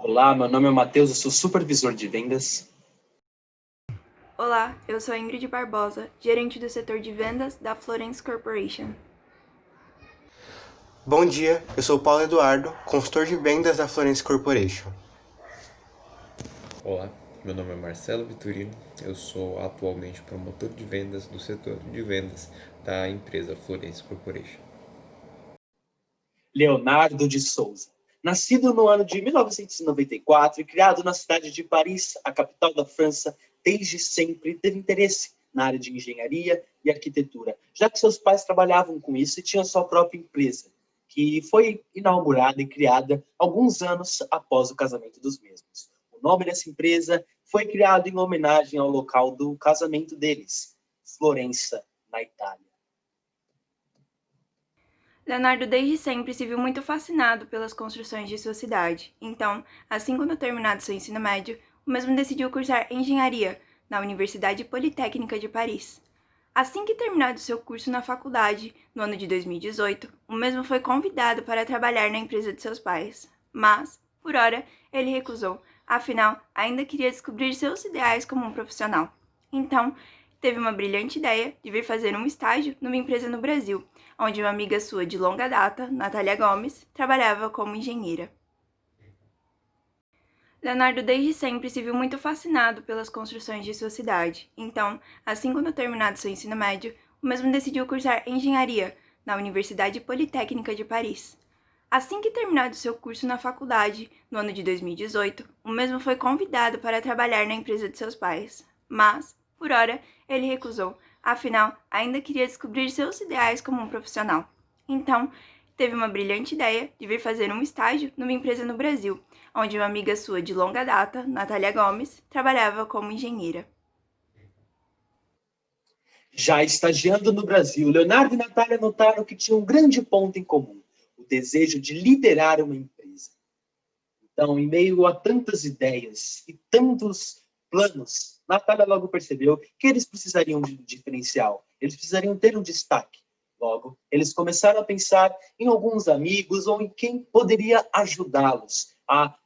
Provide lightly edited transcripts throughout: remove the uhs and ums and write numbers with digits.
Olá, meu nome é Matheus, eu sou supervisor de vendas. Olá, eu sou a Ingrid Barbosa, gerente do setor de vendas da Florence Corporation. Bom dia, eu sou o Paulo Eduardo, consultor de vendas da Florence Corporation. Olá, meu nome é Marcelo Vitorino, eu sou atualmente promotor de vendas do setor de vendas da empresa Florence Corporation. Leonardo de Souza. Nascido no ano de 1994 e criado na cidade de Paris, a capital da França, desde sempre teve interesse na área de engenharia e arquitetura, já que seus pais trabalhavam com isso e tinham sua própria empresa, que foi inaugurada e criada alguns anos após o casamento dos mesmos. O nome dessa empresa foi criado em homenagem ao local do casamento deles, Florença, na Itália. Leonardo desde sempre se viu muito fascinado pelas construções de sua cidade. Então, assim quando terminado seu ensino médio, o mesmo decidiu cursar engenharia na Universidade Politécnica de Paris. Assim que terminado seu curso na faculdade, no ano de 2018, o mesmo foi convidado para trabalhar na empresa de seus pais. Mas, por hora, ele recusou, afinal, ainda queria descobrir seus ideais como um profissional. Então, teve uma brilhante ideia de vir fazer um estágio numa empresa no Brasil, onde uma amiga sua de longa data, Natália Gomes, trabalhava como engenheira. Leonardo desde sempre se viu muito fascinado pelas construções de sua cidade. Então, assim quando terminado seu ensino médio, o mesmo decidiu cursar engenharia na Universidade Politécnica de Paris. Assim que terminado seu curso na faculdade, no ano de 2018, o mesmo foi convidado para trabalhar na empresa de seus pais. Mas, por hora, ele recusou, afinal, ainda queria descobrir seus ideais como um profissional. Então, teve uma brilhante ideia de vir fazer um estágio numa empresa no Brasil, onde uma amiga sua de longa data, Natália Gomes, trabalhava como engenheira. Já estagiando no Brasil, Leonardo e Natália notaram que tinham um grande ponto em comum: o desejo de liderar uma empresa. Então, em meio a tantas ideias e tantos planos, Natália logo percebeu que eles precisariam de um diferencial, eles precisariam ter um destaque. Logo, eles começaram a pensar em alguns amigos ou em quem poderia ajudá-los a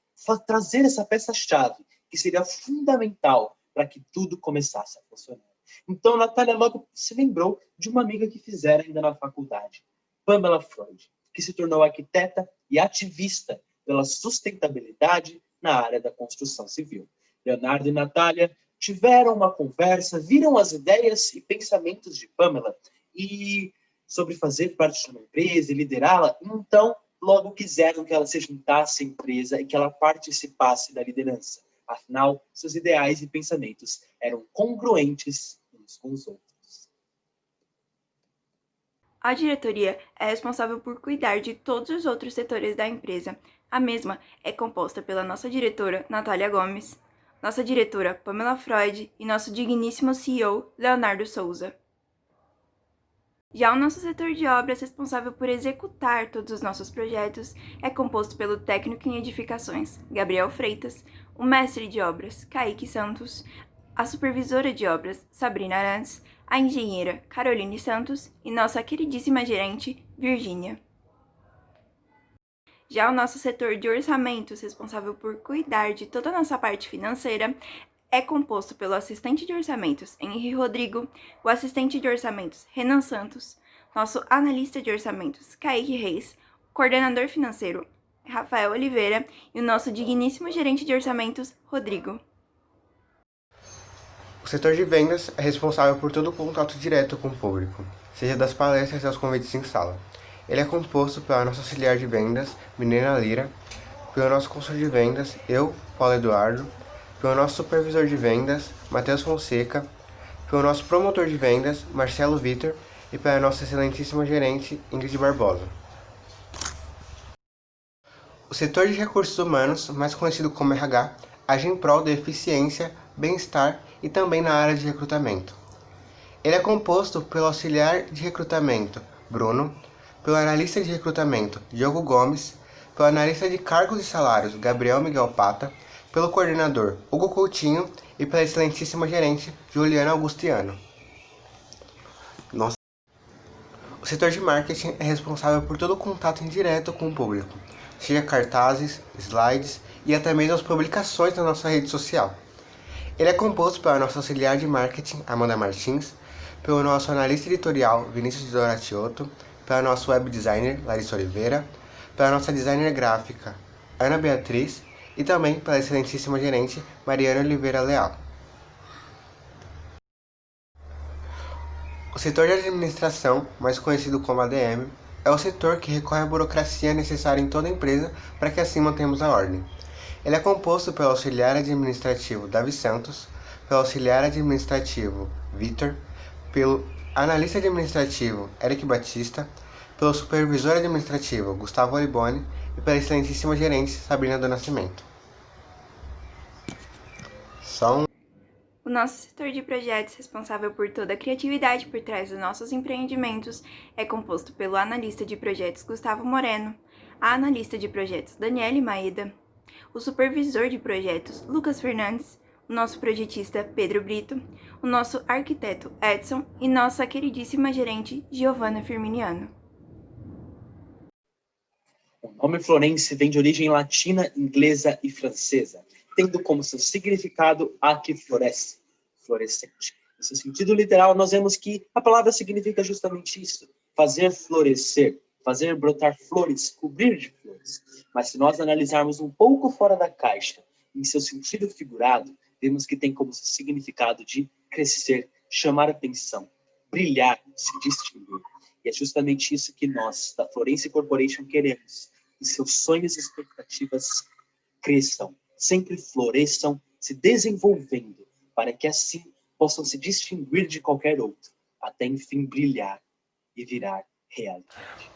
trazer essa peça-chave, que seria fundamental para que tudo começasse a funcionar. Então, Natália logo se lembrou de uma amiga que fizera ainda na faculdade, Pamela Freud, que se tornou arquiteta e ativista pela sustentabilidade na área da construção civil. Leonardo e Natália tiveram uma conversa, viram as ideias e pensamentos de Pamela e sobre fazer parte de uma empresa e liderá-la, então logo quiseram que ela se juntasse à empresa e que ela participasse da liderança. Afinal, seus ideais e pensamentos eram congruentes uns com os outros. A diretoria é responsável por cuidar de todos os outros setores da empresa. A mesma é composta pela nossa diretora, Natália Gomes, nossa diretora, Pamela Freud, e nosso digníssimo CEO, Leonardo Souza. Já o nosso setor de obras, responsável por executar todos os nossos projetos, é composto pelo técnico em edificações, Gabriel Freitas, o mestre de obras, Kaique Santos, a supervisora de obras, Sabrina Arantes, a engenheira, Caroline Santos e nossa queridíssima gerente, Virgínia. Já o nosso setor de orçamentos, responsável por cuidar de toda a nossa parte financeira, é composto pelo assistente de orçamentos Henri Rodrigo, o assistente de orçamentos Renan Santos, nosso analista de orçamentos Kaique Reis, o coordenador financeiro Rafael Oliveira e o nosso digníssimo gerente de orçamentos Rodrigo. O setor de vendas é responsável por todo o contato direto com o público, seja das palestras aos convites em sala. Ele é composto pela nossa auxiliar de vendas, Milena Lira, pelo nosso consultor de vendas, eu, Paulo Eduardo, pelo nosso supervisor de vendas, Matheus Fonseca, pelo nosso promotor de vendas, Marcelo Vitor, e pela nossa excelentíssima gerente, Ingrid Barbosa. O setor de recursos humanos, mais conhecido como RH, age em prol da eficiência, bem-estar e também na área de recrutamento. Ele é composto pelo auxiliar de recrutamento, Bruno, pelo analista de recrutamento, Diogo Gomes, pelo analista de cargos e salários, Gabriel Miguel Pata, pelo coordenador, Hugo Coutinho e pela excelentíssima gerente, Juliana Augustiano. O setor de marketing é responsável por todo o contato indireto com o público, seja cartazes, slides e até mesmo as publicações na nossa rede social. Ele é composto pela nossa auxiliar de marketing, Amanda Martins, pelo nosso analista editorial, Vinícius de Doratioto, pela nossa web designer, Larissa Oliveira, pela nossa designer gráfica, Ana Beatriz, e também pela excelentíssima gerente, Mariana Oliveira Leal. O setor de administração, mais conhecido como ADM, é o setor que recorre à burocracia necessária em toda empresa para que assim mantenhamos a ordem. Ele é composto pelo auxiliar administrativo Davi Santos, pelo auxiliar administrativo Vitor, pelo analista administrativo Eric Batista, pelo supervisor administrativo Gustavo Oliboni e pela excelentíssima gerente Sabrina do Nascimento. O nosso setor de projetos, responsável por toda a criatividade por trás dos nossos empreendimentos, é composto pelo analista de projetos Gustavo Moreno, a analista de projetos Daniele Maeda, o supervisor de projetos Lucas Fernandes, o nosso projetista Pedro Brito, o nosso arquiteto Edson e nossa queridíssima gerente Giovanna Firminiano. O nome Florence vem de origem latina, inglesa e francesa, tendo como seu significado a que floresce, florescente. No seu sentido literal, nós vemos que a palavra significa justamente isso, fazer florescer, fazer brotar flores, cobrir de flores. Mas se nós analisarmos um pouco fora da caixa, em seu sentido figurado, vemos que tem como seu significado de crescer, chamar atenção, brilhar, se distinguir. E é justamente isso que nós, da Florence Corporation, queremos, que seus sonhos e expectativas cresçam, sempre floresçam, se desenvolvendo, para que assim possam se distinguir de qualquer outro, até enfim brilhar e virar realidade.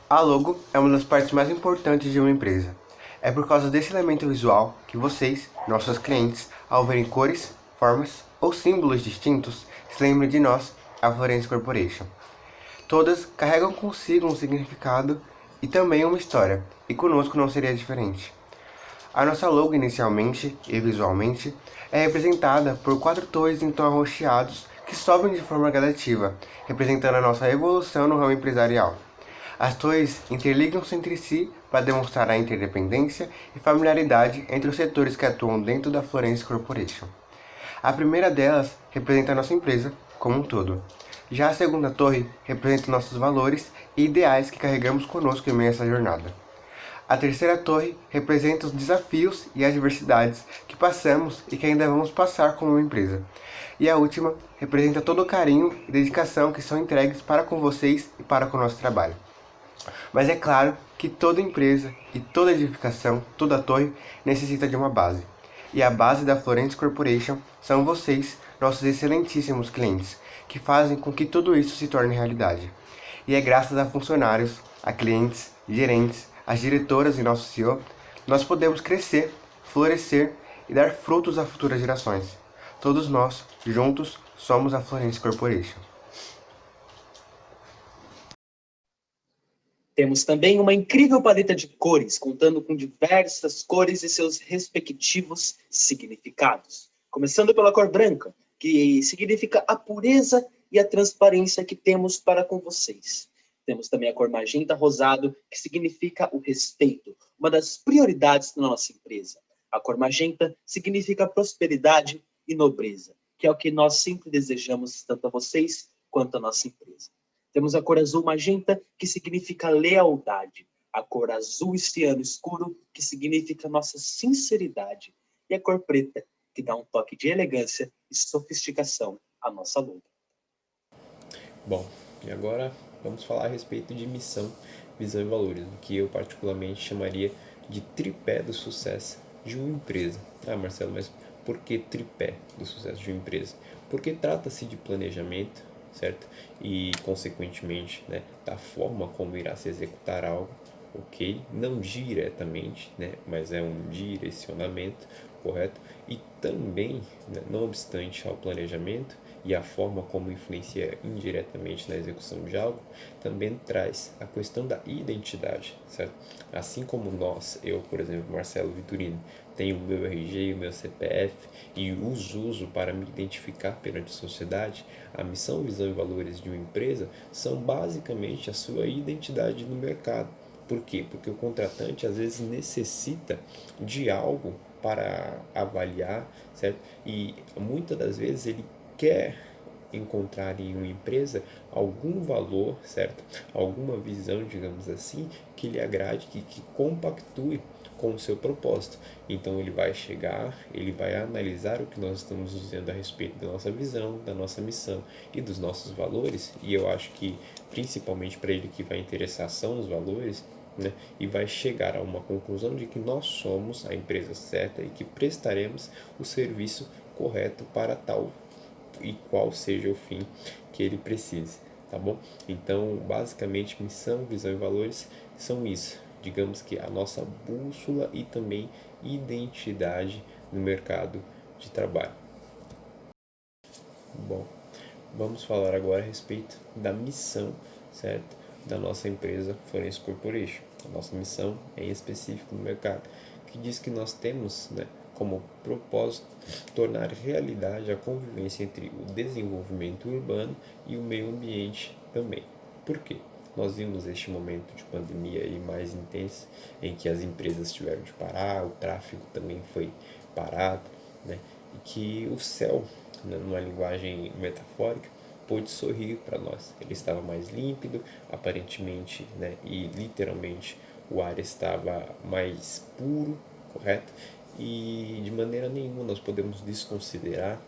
A logo é uma das partes mais importantes de uma empresa. É por causa desse elemento visual que vocês, nossos clientes, ao verem cores, formas ou símbolos distintos, se lembram de nós, a Florence Corporation. Todas carregam consigo um significado e também uma história, e conosco não seria diferente. A nossa logo inicialmente e visualmente é representada por 4 torres em tons arroxeados que sobem de forma gradativa, representando a nossa evolução no ramo empresarial. As torres interligam-se entre si para demonstrar a interdependência e familiaridade entre os setores que atuam dentro da Florence Corporation. A primeira delas representa a nossa empresa como um todo. Já a segunda torre representa nossos valores e ideais que carregamos conosco em meio a essa jornada. A terceira torre representa os desafios e adversidades que passamos e que ainda vamos passar como uma empresa. E a última representa todo o carinho e dedicação que são entregues para com vocês e para com o nosso trabalho. Mas é claro que toda empresa e toda edificação, toda torre, necessita de uma base. E a base da Florence Corporation são vocês, nossos excelentíssimos clientes, que fazem com que tudo isso se torne realidade. E é graças a funcionários, a clientes, gerentes, as diretoras e nosso CEO, nós podemos crescer, florescer e dar frutos a futuras gerações. Todos nós, juntos, somos a Florence Corporation. Temos também uma incrível paleta de cores, contando com diversas cores e seus respectivos significados. Começando pela cor branca, que significa a pureza e a transparência que temos para com vocês. Temos também a cor magenta rosado, que significa o respeito, uma das prioridades da nossa empresa. A cor magenta significa prosperidade e nobreza, que é o que nós sempre desejamos tanto a vocês quanto a nossa empresa. Temos a cor azul magenta, que significa lealdade. A cor azul e ciano escuro, que significa nossa sinceridade. E a cor preta, que dá um toque de elegância e sofisticação à nossa logo. Bom, e agora vamos falar a respeito de missão, visão e valores, o que eu particularmente chamaria de tripé do sucesso de uma empresa. Ah, Marcelo, mas por que tripé do sucesso de uma empresa? Porque trata-se de planejamento, certo? E, consequentemente, né, da forma como irá se executar algo, ok? Não diretamente, né, mas é um direcionamento, correto? E também, né, não obstante ao planejamento e a forma como influencia indiretamente na execução de algo, também traz a questão da identidade, certo? Assim como nós, eu, por exemplo, Marcelo Vitorino, tenho o meu RG, o meu CPF e os uso para me identificar perante a sociedade, a missão, visão e valores de uma empresa são basicamente a sua identidade no mercado. Por quê? Porque o contratante às vezes necessita de algo para avaliar, certo? E muitas das vezes ele quer encontrar em uma empresa algum valor, certo? Alguma visão, digamos assim, que lhe agrade, que compactue com o seu propósito. Então ele vai chegar, ele vai analisar o que nós estamos dizendo a respeito da nossa visão, da nossa missão e dos nossos valores, e eu acho que principalmente para ele que vai interessar são os valores, né? E vai chegar a uma conclusão de que nós somos a empresa certa e que prestaremos o serviço correto para tal e qual seja o fim que ele precise, tá bom? Então, basicamente, missão, visão e valores são isso. Digamos que a nossa bússola e também identidade no mercado de trabalho. Bom, vamos falar agora a respeito da missão, certo? Da nossa empresa Forense Corporation. A nossa missão é em específico no mercado, que diz que nós temos, né, como propósito tornar realidade a convivência entre o desenvolvimento urbano e o meio ambiente também. Por quê? Nós vimos este momento de pandemia aí mais intenso, em que as empresas tiveram de parar, o tráfego também foi parado, né? E que o céu, né, numa linguagem metafórica, pôde sorrir para nós. Ele estava mais límpido, aparentemente, né, e literalmente o ar estava mais puro, correto? E de maneira nenhuma nós podemos desconsiderar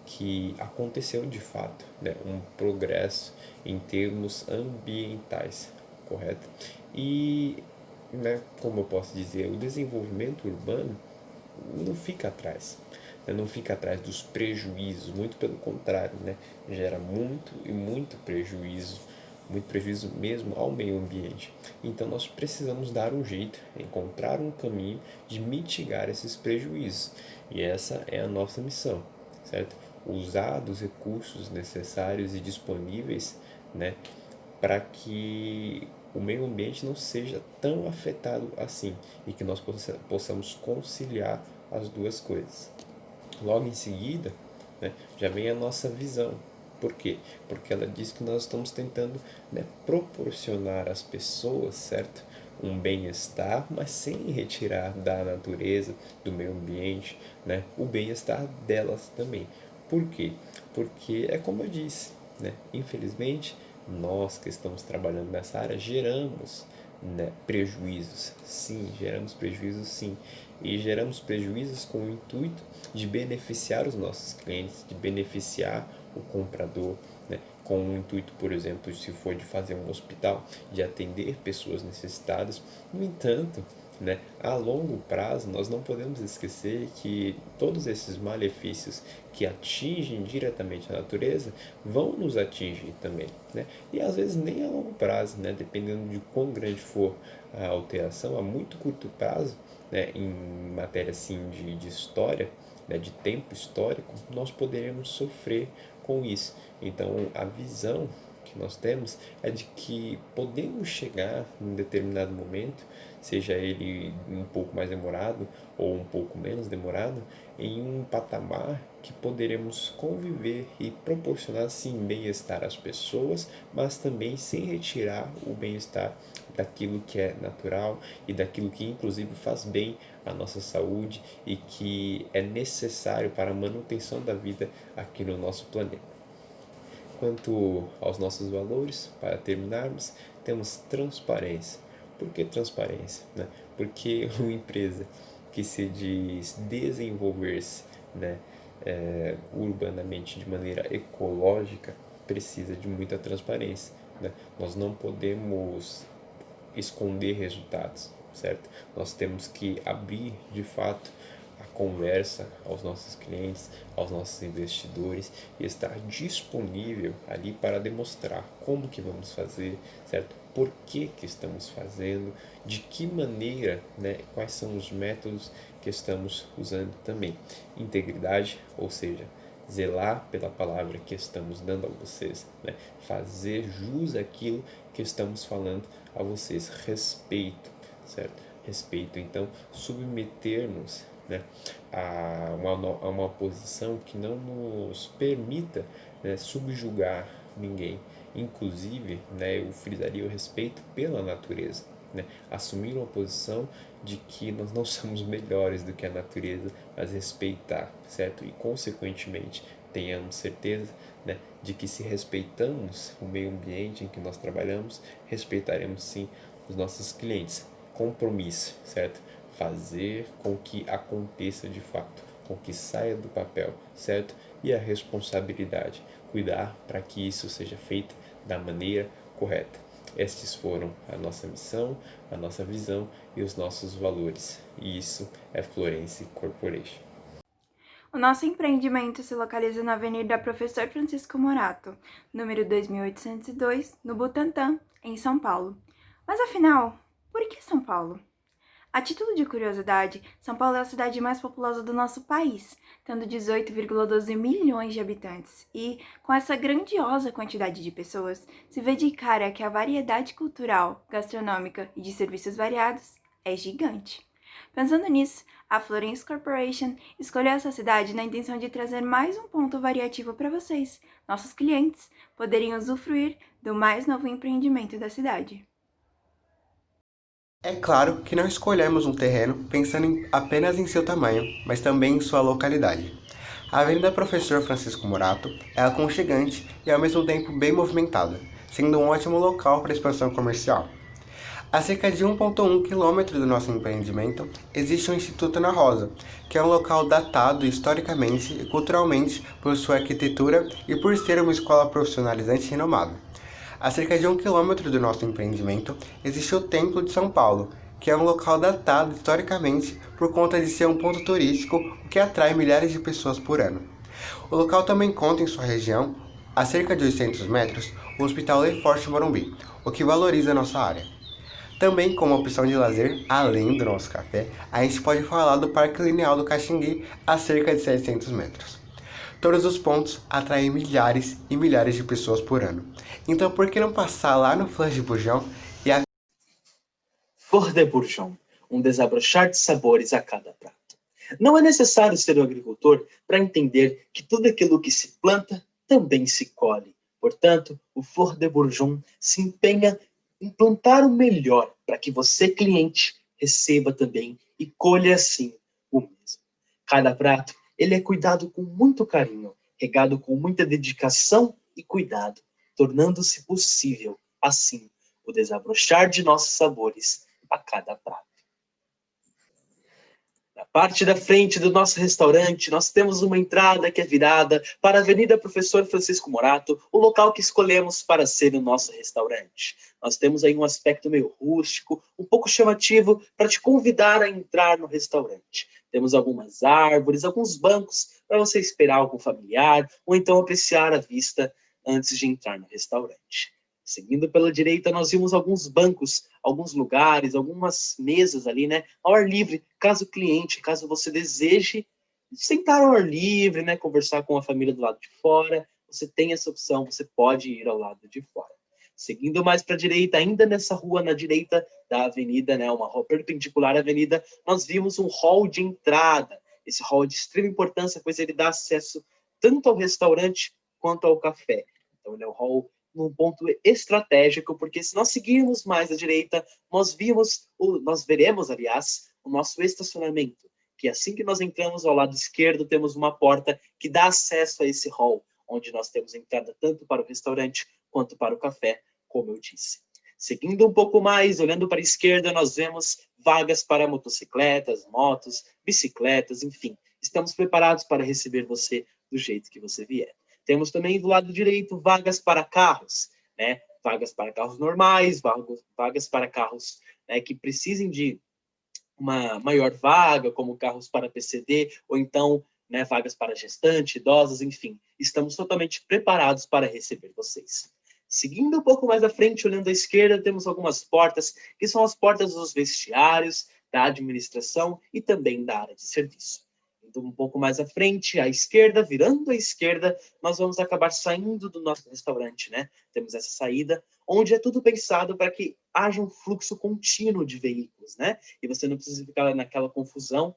que aconteceu de fato, né, um progresso em termos ambientais, correto? E, né, como eu posso dizer, o desenvolvimento urbano não fica atrás, né, não fica atrás dos prejuízos, muito pelo contrário, né, gera muito e muito prejuízo mesmo ao meio ambiente. Então nós precisamos dar um jeito, encontrar um caminho de mitigar esses prejuízos. E essa é a nossa missão, certo? Usar dos recursos necessários e disponíveis, né, para que o meio ambiente não seja tão afetado assim e que nós possamos conciliar as duas coisas. Logo em seguida, né, já vem a nossa visão. Por quê? Porque ela diz que nós estamos tentando, né, proporcionar às pessoas, certo? Um bem-estar, mas sem retirar da natureza, do meio ambiente, né, o bem-estar delas também. Por quê? Porque é como eu disse, né, infelizmente, nós que estamos trabalhando nessa área geramos, né, prejuízos. Sim, geramos prejuízos, sim. E geramos prejuízos com o intuito de beneficiar os nossos clientes, de beneficiar o comprador, né? Com o intuito, por exemplo, se for de fazer um hospital, de atender pessoas necessitadas. No entanto, né, a longo prazo, nós não podemos esquecer que todos esses malefícios que atingem diretamente a natureza vão nos atingir também, né? E às vezes nem a longo prazo, né, dependendo de quão grande for a alteração, a muito curto prazo, né, em matéria assim de história, né, de tempo histórico, nós poderemos sofrer com isso. Então, a visão que nós temos é de que podemos chegar em determinado momento, seja ele um pouco mais demorado ou um pouco menos demorado, em um patamar que poderemos conviver e proporcionar sim bem-estar às pessoas, mas também sem retirar o bem-estar daquilo que é natural e daquilo que inclusive faz bem à nossa saúde e que é necessário para a manutenção da vida aqui no nosso planeta. Quanto aos nossos valores, para terminarmos, temos transparência. Por que transparência? Né? Porque uma empresa que se diz desenvolver-se, né, urbanamente de maneira ecológica precisa de muita transparência. Né? Nós não podemos esconder resultados, certo? Nós temos que abrir de fato a conversa aos nossos clientes, aos nossos investidores e estar disponível ali para demonstrar como que vamos fazer, certo? Por que que estamos fazendo, de que maneira, né? Quais são os métodos que estamos usando também. Integridade, ou seja, zelar pela palavra que estamos dando a vocês, né? Fazer jus àquilo que estamos falando a vocês. Respeito, certo? Respeito. Então, submetermos né, a uma posição que não nos permita, né, subjugar ninguém. Inclusive, né, eu frisaria o respeito pela natureza, né, assumir uma posição de que nós não somos melhores do que a natureza, mas respeitar, certo? E, consequentemente, tenhamos certeza, né, de que se respeitamos o meio ambiente em que nós trabalhamos, respeitaremos sim os nossos clientes. Compromisso, certo? Fazer com que aconteça de fato, com que saia do papel, certo? E a responsabilidade, cuidar para que isso seja feito da maneira correta. Estes foram a nossa missão, a nossa visão e os nossos valores. E isso é Florence Corporation. O nosso empreendimento se localiza na Avenida Professor Francisco Morato, número 2802, no Butantã, em São Paulo. Mas afinal, por que São Paulo? A título de curiosidade, São Paulo é a cidade mais populosa do nosso país, tendo 18,12 milhões de habitantes. E, com essa grandiosa quantidade de pessoas, se vê de cara que a variedade cultural, gastronômica e de serviços variados é gigante. Pensando nisso, a Florence Corporation escolheu essa cidade na intenção de trazer mais um ponto variativo para vocês, nossos clientes, poderem usufruir do mais novo empreendimento da cidade. É claro que não escolhemos um terreno pensando apenas em seu tamanho, mas também em sua localidade. A Avenida Professor Francisco Morato é aconchegante e ao mesmo tempo bem movimentada, sendo um ótimo local para expansão comercial. A cerca de 1,1 km do nosso empreendimento existe o Instituto Ana Rosa, que é um local datado historicamente e culturalmente por sua arquitetura e por ser uma escola profissionalizante renomada. A cerca de 1 km do nosso empreendimento existe o Templo de São Paulo, que é um local datado historicamente por conta de ser um ponto turístico, o que atrai milhares de pessoas por ano. O local também conta em sua região, a cerca de 800 metros, o Hospital Lefort Morumbi, o que valoriza nossa área. Também, como opção de lazer, além do nosso café, a gente pode falar do Parque Lineal do Caxingui, a cerca de 700 metros. Todos os pontos atraem milhares e milhares de pessoas por ano. Então, por que não passar lá no Flor de Bujão e Flor de Bourgogne, um desabrochar de sabores a cada prato. Não é necessário ser um agricultor para entender que tudo aquilo que se planta também se colhe. Portanto, o Flor de Bourgogne se empenha em plantar o melhor para que você, cliente, receba também e colha assim o mesmo. Cada prato, ele é cuidado com muito carinho, regado com muita dedicação e cuidado, tornando-se possível, assim, o desabrochar de nossos sabores a cada prato. Na parte da frente do nosso restaurante, nós temos uma entrada que é virada para a Avenida Professor Francisco Morato, o local que escolhemos para ser o nosso restaurante. Nós temos aí um aspecto meio rústico, um pouco chamativo, para te convidar a entrar no restaurante. Temos algumas árvores, alguns bancos para você esperar algum familiar, ou então apreciar a vista antes de entrar no restaurante. Seguindo pela direita, nós vimos alguns bancos, alguns lugares, algumas mesas ali, né, ao ar livre, caso o cliente, caso você deseje sentar ao ar livre, né, conversar com a família do lado de fora, você tem essa opção, você pode ir ao lado de fora. Seguindo mais para a direita, ainda nessa rua na direita da avenida, né, uma rua perpendicular à avenida, nós vimos um hall de entrada. Esse hall é de extrema importância, pois ele dá acesso tanto ao restaurante quanto ao café. Então, ele é um hall num ponto estratégico, porque se nós seguirmos mais à direita, nós veremos, aliás, o nosso estacionamento, que assim que nós entramos ao lado esquerdo, temos uma porta que dá acesso a esse hall, onde nós temos entrada tanto para o restaurante quanto para o café, como eu disse. Seguindo um pouco mais, olhando para a esquerda, nós vemos vagas para motocicletas, motos, bicicletas, enfim. Estamos preparados para receber você do jeito que você vier. Temos também do lado direito vagas para carros, né? Vagas para carros normais, vagas para carros, né, que precisem de uma maior vaga, como carros para PCD, ou então, né, vagas para gestante, idosos, enfim. Estamos totalmente preparados para receber vocês. Seguindo um pouco mais à frente, olhando à esquerda, temos algumas portas, que são as portas dos vestiários, da administração e também da área de serviço. Então, um pouco mais à frente, à esquerda, virando à esquerda, nós vamos acabar saindo do nosso restaurante, né? Temos essa saída, onde é tudo pensado para que haja um fluxo contínuo de veículos, né? E você não precisa ficar naquela confusão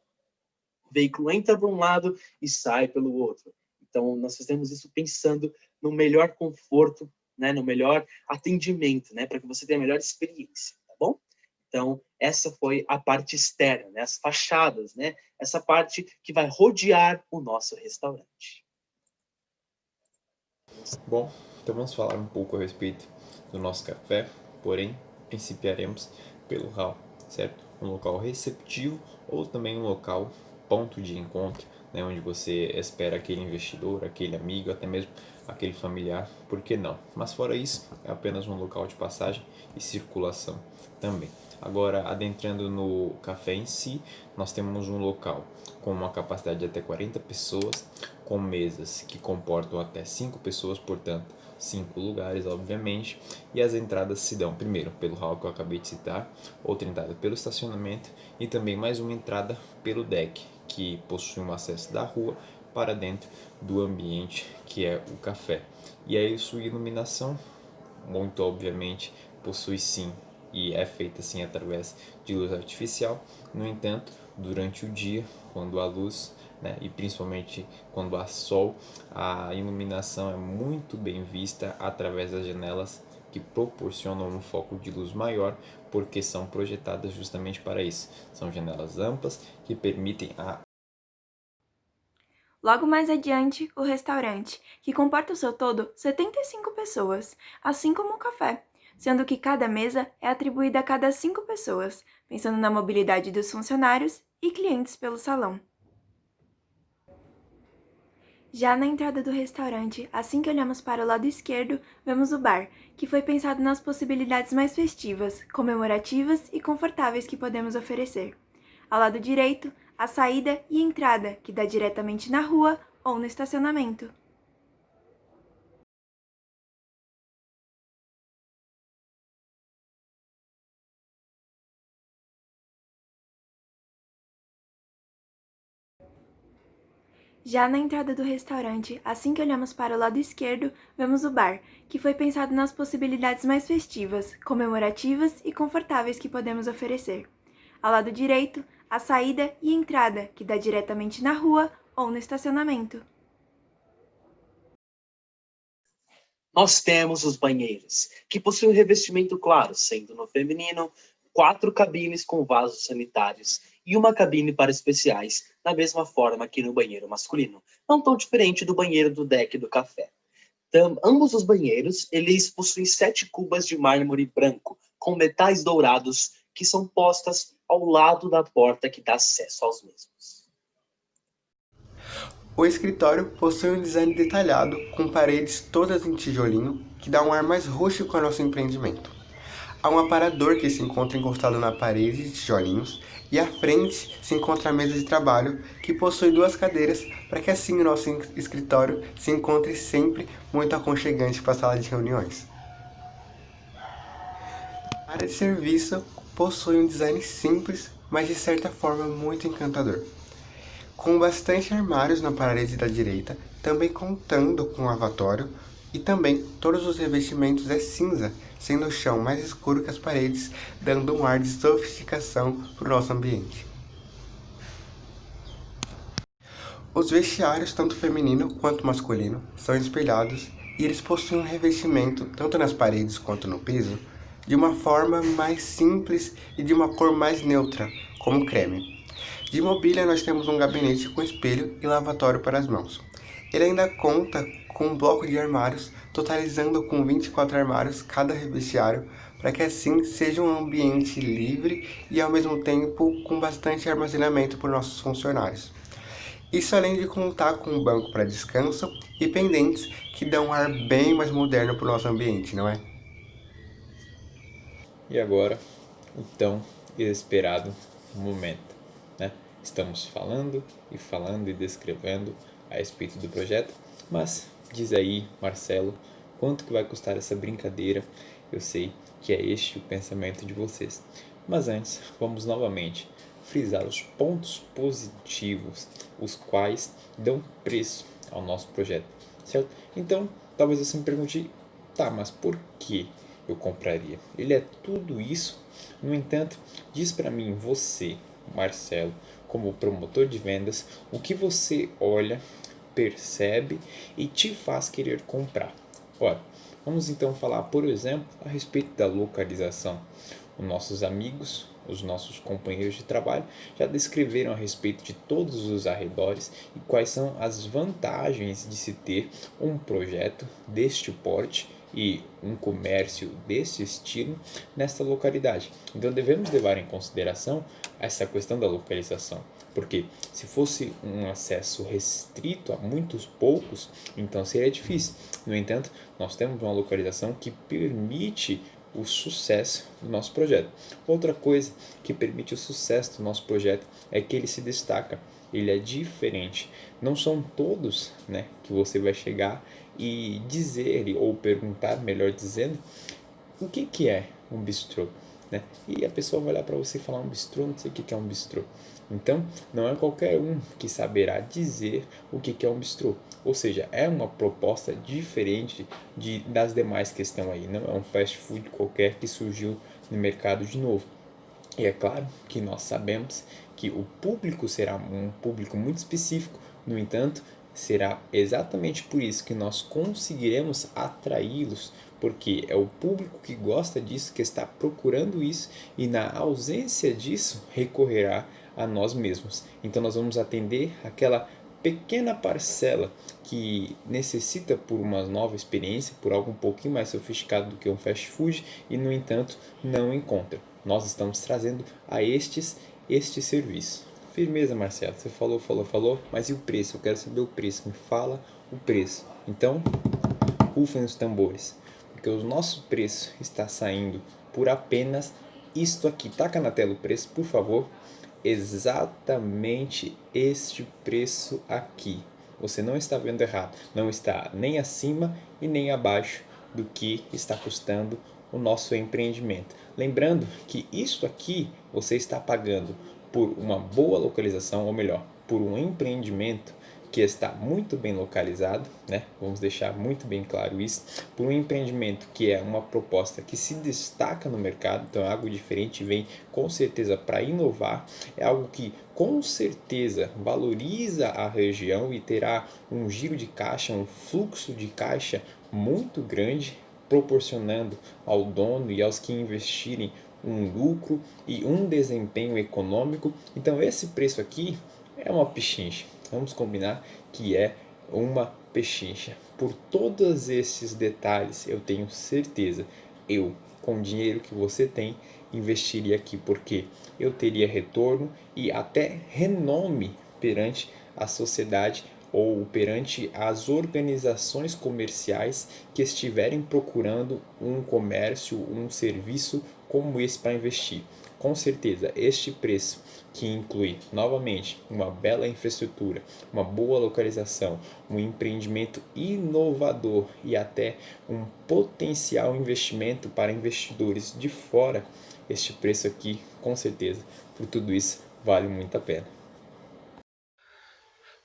O veículo entra por um lado e sai pelo outro. Então, nós fizemos isso pensando no melhor conforto, né, no melhor atendimento, né, para que você tenha a melhor experiência, tá bom? Então, essa foi a parte externa, né, as fachadas, né, essa parte que vai rodear o nosso restaurante. Bom, então vamos falar um pouco a respeito do nosso café, porém, principiaremos pelo hall, certo? Um local receptivo ou também um local ponto de encontro, né, onde você espera aquele investidor, aquele amigo, até mesmo aquele familiar, por que não? Mas fora isso, é apenas um local de passagem e circulação também. Agora, adentrando no café em si, nós temos um local com uma capacidade de até 40 pessoas, com mesas que comportam até 5 pessoas, portanto, 5 lugares, obviamente, e as entradas se dão primeiro pelo hall que eu acabei de citar, outra entrada pelo estacionamento e também mais uma entrada pelo deck, que possui um acesso da rua para dentro do ambiente que é o café. E aí sua iluminação, muito obviamente, possui sim e é feita assim através de luz artificial. No entanto, durante o dia, quando há luz, né, e principalmente quando há sol, a iluminação é muito bem vista através das janelas que proporcionam um foco de luz maior, porque são projetadas justamente para isso. São janelas amplas que permitem a Logo mais adiante, o restaurante, que comporta ao seu todo 75 pessoas, assim como o café, sendo que cada mesa é atribuída a cada 5 pessoas, pensando na mobilidade dos funcionários e clientes pelo salão. Já na entrada do restaurante, assim que olhamos para o lado esquerdo, vemos o bar, que foi pensado nas possibilidades mais festivas, comemorativas e confortáveis que podemos oferecer. Ao lado direito, a saída e entrada, que dá diretamente na rua ou no estacionamento. Já na entrada do restaurante, assim que olhamos para o lado esquerdo, vemos o bar, que foi pensado nas possibilidades mais festivas, comemorativas e confortáveis que podemos oferecer. Ao lado direito, a saída e entrada, que dá diretamente na rua ou no estacionamento. Nós temos os banheiros, que possuem um revestimento claro, sendo no feminino 4 cabines com vasos sanitários e uma cabine para especiais, da mesma forma que no banheiro masculino, não tão diferente do banheiro do deck do café. Ambos os banheiros, eles possuem 7 cubas de mármore branco, com metais dourados, que são postas ao lado da porta que dá acesso aos mesmos. O escritório possui um design detalhado, com paredes todas em tijolinho, que dá um ar mais rústico ao nosso empreendimento. Há um aparador que se encontra encostado na parede de tijolinhos e à frente se encontra a mesa de trabalho, que possui 2 cadeiras para que assim o nosso escritório se encontre sempre muito aconchegante para a sala de reuniões. A área de serviço possui um design simples, mas de certa forma muito encantador. Com bastante armários na parede da direita, também contando com um lavatório, e também todos os revestimentos é cinza, sendo o chão mais escuro que as paredes, dando um ar de sofisticação para o nosso ambiente. Os vestiários, tanto feminino quanto masculino, são espelhados e eles possuem um revestimento, tanto nas paredes quanto no piso, de uma forma mais simples e de uma cor mais neutra, como creme. De mobília, nós temos um gabinete com espelho e lavatório para as mãos. Ele ainda conta com um bloco de armários, totalizando com 24 armários cada vestiário, para que assim seja um ambiente livre e ao mesmo tempo com bastante armazenamento para os nossos funcionários. Isso além de contar com um banco para descanso e pendentes que dão um ar bem mais moderno para o nosso ambiente, não é? E agora, o tão esperado momento, né? Estamos falando e descrevendo a respeito do projeto, mas diz aí, Marcelo, quanto que vai custar essa brincadeira? Eu sei que é este o pensamento de vocês. Mas antes, vamos novamente frisar os pontos positivos, os quais dão preço ao nosso projeto, certo? Então, talvez você me pergunte, tá, mas por que eu compraria? Ele é tudo isso? No entanto, diz para mim, você, Marcelo, como promotor de vendas, o que você olha, percebe e te faz querer comprar. Ora, vamos então falar, por exemplo, a respeito da localização. Os nossos amigos, os nossos companheiros de trabalho já descreveram a respeito de todos os arredores e quais são as vantagens de se ter um projeto deste porte e um comércio desse estilo nesta localidade. Então devemos levar em consideração essa questão da localização, porque se fosse um acesso restrito a muitos poucos, então seria difícil. No entanto, nós temos uma localização que permite o sucesso do nosso projeto. Outra coisa que permite o sucesso do nosso projeto é que ele se destaca, ele é diferente. Não são todos, que você vai chegar e dizer, ou perguntar, melhor dizendo, o que é um bistrô. E a pessoa vai olhar para você e falar um bistrô, não sei o que é um bistrô. Então, não é qualquer um que saberá dizer o que é um bistrô. Ou seja, é uma proposta diferente das demais que estão aí. Não é um fast food qualquer que surgiu no mercado de novo. E é claro que nós sabemos que o público será um público muito específico. No entanto, será exatamente por isso que nós conseguiremos atraí-los, porque é o público que gosta disso, que está procurando isso e na ausência disso recorrerá a nós mesmos. Então nós vamos atender aquela pequena parcela que necessita por uma nova experiência, por algo um pouquinho mais sofisticado do que um fast food e no entanto não encontra. Nós estamos trazendo a este serviço. Firmeza, Marcelo, você falou, mas e o preço? Eu quero saber o preço, me fala o preço. Então, rufem os tambores, porque o nosso preço está saindo por apenas isto aqui. Taca na tela o preço, por favor. Exatamente este preço aqui. Você não está vendo errado, não está nem acima e nem abaixo do que está custando o nosso empreendimento. Lembrando que isso aqui você está pagando por uma boa localização, ou melhor, por um empreendimento que está muito bem localizado, Vamos deixar muito bem claro isso, por um empreendimento que é uma proposta que se destaca no mercado, então é algo diferente, vem com certeza para inovar, é algo que com certeza valoriza a região e terá um giro de caixa, um fluxo de caixa muito grande, proporcionando ao dono e aos que investirem um lucro e um desempenho econômico. Então esse preço aqui é uma pechincha. Vamos combinar que é uma pechincha. Por todos esses detalhes, eu tenho certeza, eu, com o dinheiro que você tem, investiria aqui, porque eu teria retorno e até renome perante a sociedade ou perante as organizações comerciais que estiverem procurando um comércio, um serviço como esse para investir. Com certeza, este preço, que inclui novamente uma bela infraestrutura, uma boa localização, um empreendimento inovador e até um potencial investimento para investidores de fora, este preço aqui, com certeza, por tudo isso, vale muito a pena.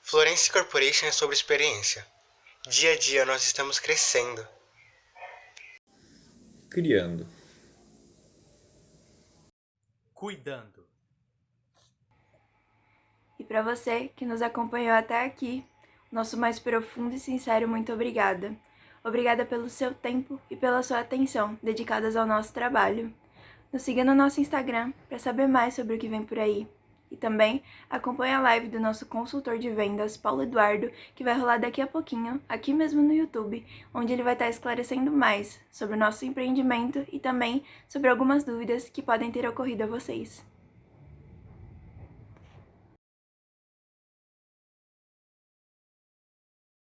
Florence Corporation é sobre experiência. Dia a dia nós estamos crescendo. Criando. Cuidando. E para você que nos acompanhou até aqui, nosso mais profundo e sincero muito obrigada. Obrigada pelo seu tempo e pela sua atenção dedicadas ao nosso trabalho. Nos siga no nosso Instagram para saber mais sobre o que vem por aí. E também acompanhe a live do nosso consultor de vendas, Paulo Eduardo, que vai rolar daqui a pouquinho, aqui mesmo no YouTube, onde ele vai estar esclarecendo mais sobre o nosso empreendimento e também sobre algumas dúvidas que podem ter ocorrido a vocês.